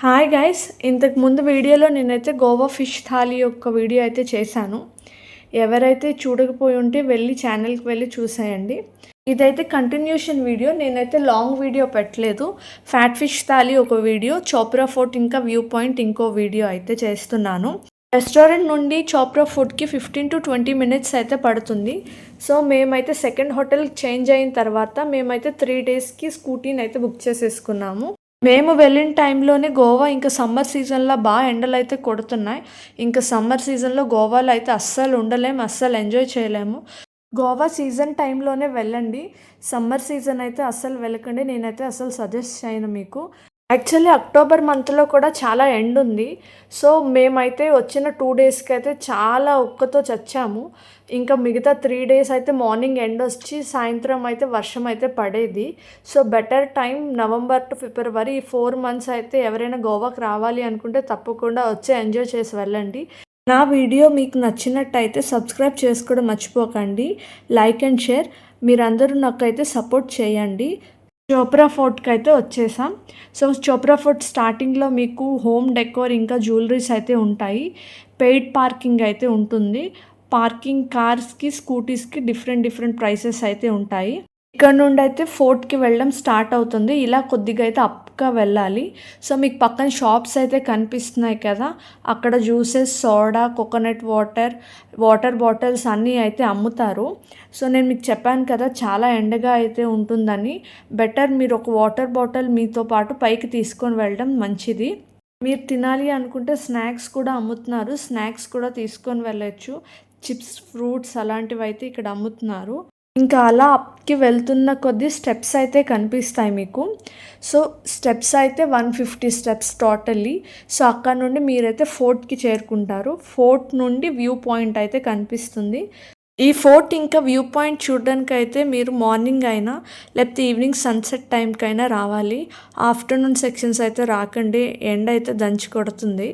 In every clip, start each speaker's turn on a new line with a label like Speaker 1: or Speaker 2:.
Speaker 1: Hi guys, ఇంతకు ముందు వీడియోలో నేనైతే గోవా ఫిష్ థాలీ యొక్క వీడియో అయితే చేశాను. ఎవరైతే చూడకపోయి ఉంటే ఛానల్కి వెళ్ళి చూసేయండి. ఇదైతే కంటిన్యూషన్ వీడియో. నేనైతే లాంగ్ వీడియో పెట్టలేదు. ఫ్యాట్ ఫిష్ థాలీ ఒక వీడియో, చోప్రా ఫోర్ట్ ఇంకా వ్యూ పాయింట్ ఇంకో వీడియో అయితే చేస్తున్నాను. రెస్టారెంట్ నుండి చోప్రా ఫోర్ట్కి 15 to 20 minutes అయితే పడుతుంది. సో మేమైతే సెకండ్ హోటల్ చేంజ్ అయిన తర్వాత మేమైతే 3 daysకి స్కూటీని అయితే బుక్ చేసేసుకున్నాము. మేము వెళ్ళిన టైంలోనే గోవా ఇంకా సమ్మర్ సీజన్లో బాగా ఎండలు అయితే కొడుతున్నాయి. ఇంకా సమ్మర్ సీజన్లో గోవాలో అయితే అస్సలు ఉండలేము, అస్సలు ఎంజాయ్ చేయలేము. గోవా సీజన్ టైంలోనే వెళ్ళండి. సమ్మర్ సీజన్ అయితే అస్సలు వెళ్ళకండి. నేనైతే అస్సలు సజెస్ట్ చేయను మీకు. యాక్చువల్లీ అక్టోబర్ మంత్లో కూడా చాలా ఎండ్ ఉంది. సో మేమైతే వచ్చిన 2 daysకి అయితే చాలా ఉక్కతో చచ్చాము. ఇంకా మిగతా 3 days అయితే మార్నింగ్ ఎండ్ వచ్చి సాయంత్రం అయితే వర్షం అయితే పడేది. So better time November to February, ఈ 4 months అయితే ఎవరైనా గోవాకి రావాలి అనుకుంటే తప్పకుండా వచ్చి ఎంజాయ్ చేసి వెళ్ళండి. నా వీడియో మీకు నచ్చినట్టయితే సబ్స్క్రైబ్ చేసుకోవడం మర్చిపోకండి. Like and share. మీరందరూ నాకైతే సపోర్ట్ చేయండి. చోప్రా ఫోర్ట్కి అయితే వచ్చేసాం. సో చోప్రా ఫోర్ట్ స్టార్టింగ్లో మీకు హోమ్ డెకోర్ ఇంకా జ్యువెలరీస్ అయితే ఉంటాయి. పెయిడ్ పార్కింగ్ అయితే ఉంటుంది. పార్కింగ్ కార్స్కి, స్కూటీస్కి డిఫరెంట్ ప్రైసెస్ అయితే ఉంటాయి. ఇక్కడ నుండి అయితే ఫోర్ట్కి వెళ్ళడం స్టార్ట్ అవుతుంది. ఇలా కొద్దిగా అయితే అప్గా వెళ్ళాలి. సో మీకు పక్కన షాప్స్ అయితే కనిపిస్తున్నాయి కదా, అక్కడ juices, soda, coconut water bottles అన్నీ అయితే అమ్ముతారు. సో నేను మీకు చెప్పాను కదా చాలా ఎండగా అయితే ఉంటుందని. బెటర్ మీరు ఒక వాటర్ బాటిల్ మీతో పాటు పైకి తీసుకొని వెళ్ళడం మంచిది. మీరు తినాలి అనుకుంటే స్నాక్స్ కూడా అమ్ముతున్నారు. స్నాక్స్ కూడా తీసుకొని వెళ్ళచ్చు. చిప్స్, ఫ్రూట్స్ అలాంటివి అయితే ఇక్కడ అమ్ముతున్నారు. ఇంకా అలా అప్కి వెళ్తున్న కొద్ది స్టెప్స్ అయితే కనిపిస్తాయి మీకు. సో స్టెప్స్ అయితే 150 steps టోటల్లీ. సో అక్కడ నుండి మీరైతే ఫోర్ట్కి చేరుకుంటారు. ఫోర్ట్ నుండి వ్యూ పాయింట్ అయితే కనిపిస్తుంది. ఈ ఫోర్ట్ ఇంకా వ్యూ పాయింట్ చూడడానికి అయితే మీరు మార్నింగ్ అయినా లేకపోతే ఈవినింగ్ సన్సెట్ టైంకైనా రావాలి. ఆఫ్టర్నూన్ సెక్షన్స్ అయితే రాకండి, ఎండ అయితే దంచి కొడుతుంది.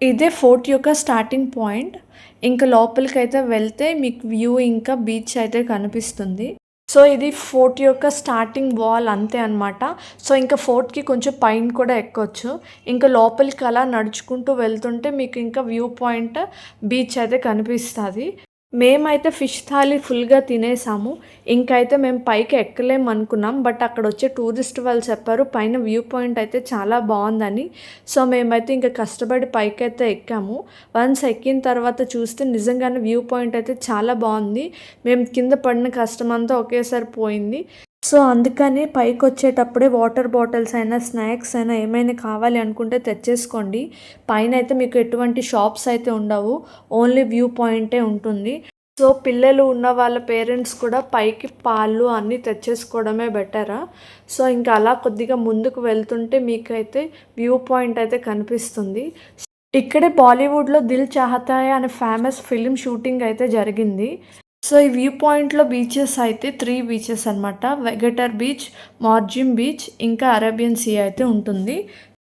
Speaker 1: ఇదే ఫోర్ట్ యొక్క స్టార్టింగ్ పాయింట్. ఇంకా లోపలికి అయితే వెళ్తే మీకు వ్యూ ఇంకా బీచ్ అయితే కనిపిస్తుంది. సో ఇది ఫోర్ట్ యొక్క స్టార్టింగ్ వాల్ అంతే అనమాట. సో ఇంకా ఫోర్ట్కి కొంచెం పైన కూడా ఎక్కొచ్చు. ఇంకా లోపలికి అలా నడుచుకుంటూ వెళ్తుంటే మీకు ఇంకా వ్యూ పాయింట్, బీచ్ అయితే కనిపిస్తుంది. మేమైతే ఫిష్ థాలీ ఫుల్గా తినేసాము. ఇంకైతే మేము పైకి ఎక్కలేము అనుకున్నాం. బట్ అక్కడ వచ్చే టూరిస్ట్ వాళ్ళు చెప్పారు పైన వ్యూ పాయింట్ అయితే చాలా బాగుందని. సో మేమైతే ఇంకా కష్టపడి పైకైతే ఎక్కాము. వన్స్ ఎక్కిన తర్వాత చూస్తే నిజంగానే వ్యూ పాయింట్ అయితే చాలా బాగుంది. మేము కింద పడిన కష్టమంతా ఒకేసారి పోయింది. సో అందుకని పైకి వచ్చేటప్పుడే వాటర్ బాటిల్స్ అయినా స్నాక్స్ అయినా ఏమైనా కావాలి అనుకుంటే తెచ్చేసుకోండి. పైన అయితే మీకు ఎటువంటి షాప్స్ అయితే ఉండవు, ఓన్లీ వ్యూ పాయింటే ఉంటుంది. సో పిల్లలు ఉన్న వాళ్ళ పేరెంట్స్ కూడా పైకి పాలు అన్నీ తెచ్చేసుకోవడమే బెటరా. సో ఇంకా అలా కొద్దిగా ముందుకు వెళ్తుంటే మీకైతే వ్యూ పాయింట్ అయితే కనిపిస్తుంది. ఇక్కడే బాలీవుడ్లో దిల్ చాహతా హై అనే ఫేమస్ ఫిలిం షూటింగ్ అయితే జరిగింది. సో ఈ వ్యూ పాయింట్లో బీచెస్ అయితే 3 బీచెస్ అనమాట. వెగటర్ బీచ్, మార్జిమ్ బీచ్, ఇంకా అరేబియన్ సీ అయితే ఉంటుంది.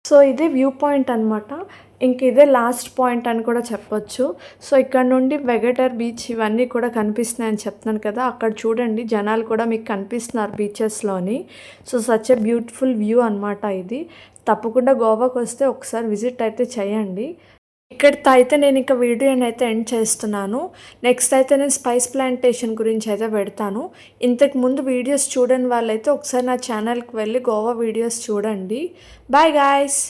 Speaker 1: సో ఇదే వ్యూ పాయింట్ అనమాట. ఇంక ఇదే లాస్ట్ పాయింట్ అని కూడా చెప్పొచ్చు. సో ఇక్కడ నుండి వెగటర్ బీచ్ ఇవన్నీ కూడా కనిపిస్తున్నాయని చెప్తున్నాను కదా, అక్కడ చూడండి జనాలు కూడా మీకు కనిపిస్తున్నారు బీచెస్లోని. So such a beautiful view అనమాట ఇది. తప్పకుండా గోవాకు వస్తే ఒకసారి విజిట్ అయితే చేయండి. ఇక్కడితో అయితే నేను ఇంకా వీడియోని అయితే ఎండ్ చేస్తున్నాను. నెక్స్ట్ అయితే నేను స్పైస్ ప్లాంటేషన్ గురించి అయితే పెడతాను. ఇంతకు ముందు వీడియోస్ చూడని వాళ్ళైతే ఒకసారి నా ఛానల్కి వెళ్ళి గోవా వీడియోస్ చూడండి. Bye guys.